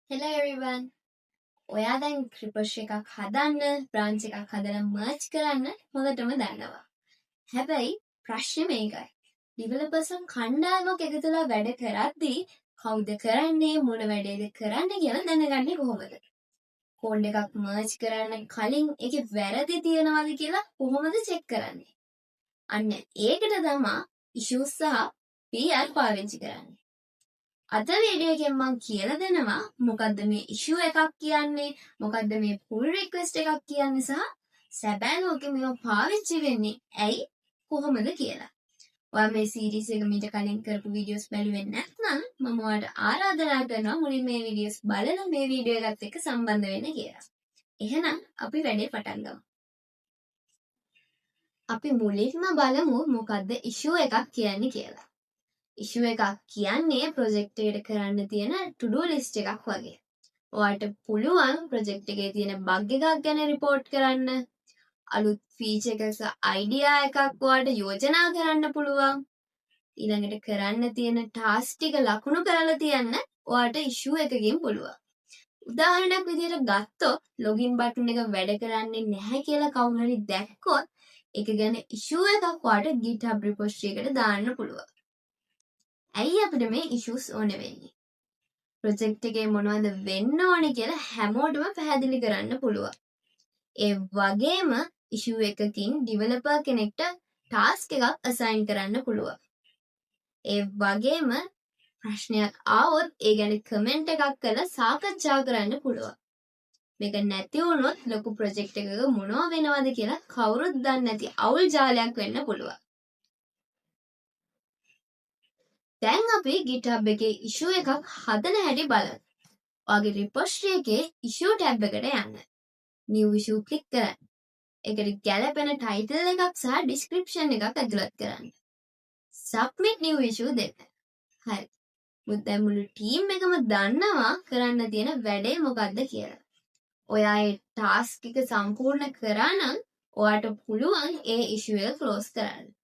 Hello everyone. ඔයා දැන් ක්‍රිපර්ෂ් එකක් හදන්න බ්‍රාන්ච් එකක් හදලා මර්ජ් කරන්න හොඳටම දන්නවා. හැබැයි ප්‍රශ්නේ මේකයි. ඩෙවලොපර්ස්ලා කණ්ඩායමක් එකතුලා වැඩ කරද්දී කවුද කරන්නේ මොන වැඩේද කරන්න කියලා දැනගන්නේ කොහොමද? කෝඩ් එකක් මර්ජ් කරන්න කලින් ඒකේ වැරදි තියනවාද කියලා කොහොමද චෙක් කරන්නේ? අන්න ඒකට තමයි issues සහ PR පාවිච්චි කරන්නේ. අද වීඩියෝ එකෙන් මම කියලා දෙනවා මොකද්ද මේ ඉෂුව එකක් කියන්නේ මොකද්ද මේ පුල් රික්වෙස්ට් එකක් කියන්නේ සහ සැබෑ ලෝකෙ මේවා පාවිච්චි වෙන්නේ ඇයි කොහොමද කියලා. ඔයා මේ සීරීස් එක මීට කලින් කරපු වීඩියෝස් බැලුවේ නැත්නම් මම ඔයාලට ආරාධනා කරනවා මුලින් මේ වීඩියෝස් බලලා මේ වීඩියෝ එකත් එක්ක සම්බන්ධ වෙන්න කියලා. එහෙනම් අපි වැඩේ පටන් ගමු. අපි මුලින්ම බලමු මොකද්ද ඉෂුව එකක් කියන්නේ කියලා. ඉෂුව එකක් කියන්නේ ප්‍රොජෙක්ට් එකට කරන්න තියෙන to do list එකක් වගේ. ඔයාලට පුළුවන් ප්‍රොජෙක්ට් එකේ තියෙන බග් එකක් ගැන රිපෝට් කරන්න, අලුත් ෆීචර් එකක අයිඩියා එකක් ඔයාලට යෝජනා කරන්න පුළුවන්. ඊළඟට කරන්න තියෙන ටාස්ක් ටික ලකුණු කරලා තියන්න ඔයාලට ඉෂුව එකකින් පුළුවන්. උදාහරණයක් විදිහට ගත්තොත් ලොගින් බටන් එක වැඩ කරන්නේ නැහැ කියලා කවුරු හරි දැක්කොත් ඒක ගැන ඉෂුව එකක් ඔයාලට GitHub repository එකට දාන්න පුළුවන්. ඇයි අපිට මේ ඉෂුස් ඕන වෙන්නේ? ප්‍රොජෙක්ට් එකේ මොනවද වෙන්න ඕනේ කියලා හැමෝටම පැහැදිලි කරන්න පුළුවන්. ඒ වගේම ඉෂු එකකින් ඩෙවලොපර් කෙනෙක්ට ටාස්ක් එකක් අසයින් කරන්න පුළුවන්. ඒ වගේම ප්‍රශ්නයක් ආවොත් ඒ ගැන කමෙන්ට් එකක් කරලා සාකච්ඡා කරන්න පුළුවන්. මේක නැති වුණොත් ලොකු ප්‍රොජෙක්ට් එකක මොනව වෙනවද කියලා කවුරුත් දන්නේ නැති අවුල් ජාලයක් වෙන්න පුළුවන්. දැන් අපි GitHub එකේ issue එකක් හදන හැටි බලමු. ඔයාගේ repository එකේ issue tab එකට යන්න. new issue click කරන්න. ඒකට ගැලපෙන title එකක් සහ description එකක් ඇතුළත් කරන්න. submit new issue දෙන්න. හරි. දැන් මුළු team එකම දන්නවා කරන්න තියෙන වැඩේ මොකක්ද කියලා. ඔයා ඒ task එක සම්පූර්ණ කරා නම් ඔයාට පුළුවන් ඒ issue එක close කරන්න.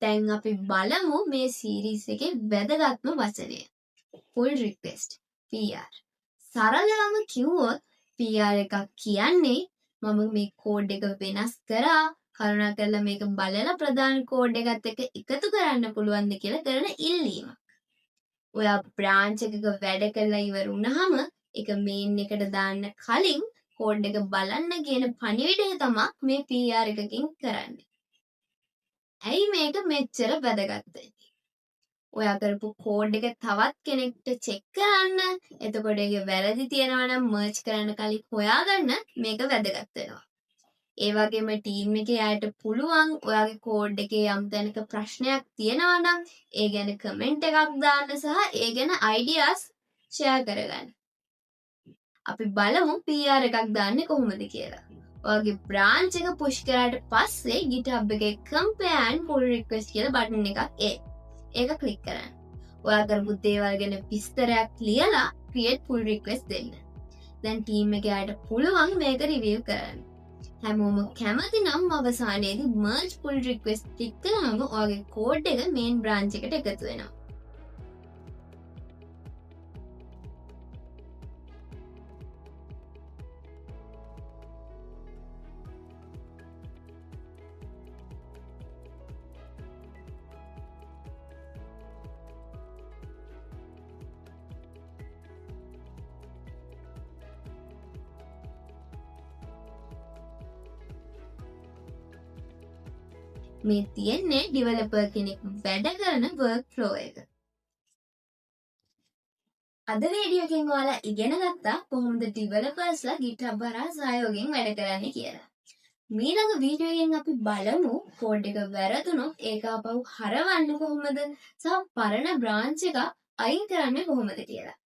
දැන් අපි බලමු මේ සීරීස් එකේ වැදගත්ම වචනය. pull request PR. සරලවම කිව්වොත් PR එකක් කියන්නේ මම මේ කෝඩ් එක වෙනස් කරා කරුණාකරලා මේක බලලා ප්‍රධාන කෝඩ් එකත් එක්ක එකතු කරන්න පුළුවන්ද කියලා කරන ඉල්ලීමක්. ඔයා බ්‍රාන්ච් එකක වැඩ කරලා ඉවර වුණාම ඒක මේන් එකට දාන්න කලින් කෝඩ් එක බලන්න කියන පණිවිඩය තමයි මේ PR එකකින් කරන්නේ. ඇයි මේක මෙච්චර වැදගත් වෙන්නේ? ඔයා කරපු කෝඩ් එක තවත් කෙනෙක්ට චෙක් කරන්න, එතකොට ඒකේ වැරදි තියෙනවා නම් මර්ජ් කරන්න කලින් හොයාගන්න මේක වැදගත් වෙනවා. ඒ වගේම ටීම් එකේ අයට පුළුවන් ඔයාගේ කෝඩ් එකේ යම් තැනක ප්‍රශ්නයක් තියෙනවා නම් ඒ ගැන කමෙන්ට් එකක් දාන්න සහ ඒ ගැන අයිඩියාස් ෂෙයා කරගන්න. අපි බලමු PR එකක් දාන්නේ කොහොමද කියලා. ඔයාගේ බ්‍රාන්ච් එක පුෂ් කරාට පස්සේ GitHub එකේ compare and pull request කියලා බටන් එකක් ඒක ක්ලික් කරන්න. ඔයා කරපු දේවල් ගැන විස්තරයක් ලියලා create pull request දෙන්න. දැන් ටීම් එකේ අයට පුළුවන් මේක රිවිව් කරන්න. හැමෝම කැමති නම් අවසානයේදී merge pull request ක්ලික් කළාම ඔයාගේ කෝඩ් එක main branch එකට එකතු වෙනවා. මේ තියෙන්නේ ඩෙවලොපර් කෙනෙක් වැඩ කරන work flow එක. අද වීඩියෝ එකෙන් ඔයාලා ඉගෙන ගත්තා කොහොමද ඩෙවලොපර්ස්ලා GitHub හරහා සහයෝගයෙන් වැඩ කරන්නේ කියලා. ඊළඟ වීඩියෝ එකෙන් අපි බලමු කෝඩ් එක වැරදුනොත් ඒක ආපහු හරවන්නේ කොහොමද සහ පරණ බ්‍රාන්ච් එක අයින් කරන්නේ කොහොමද කියලා.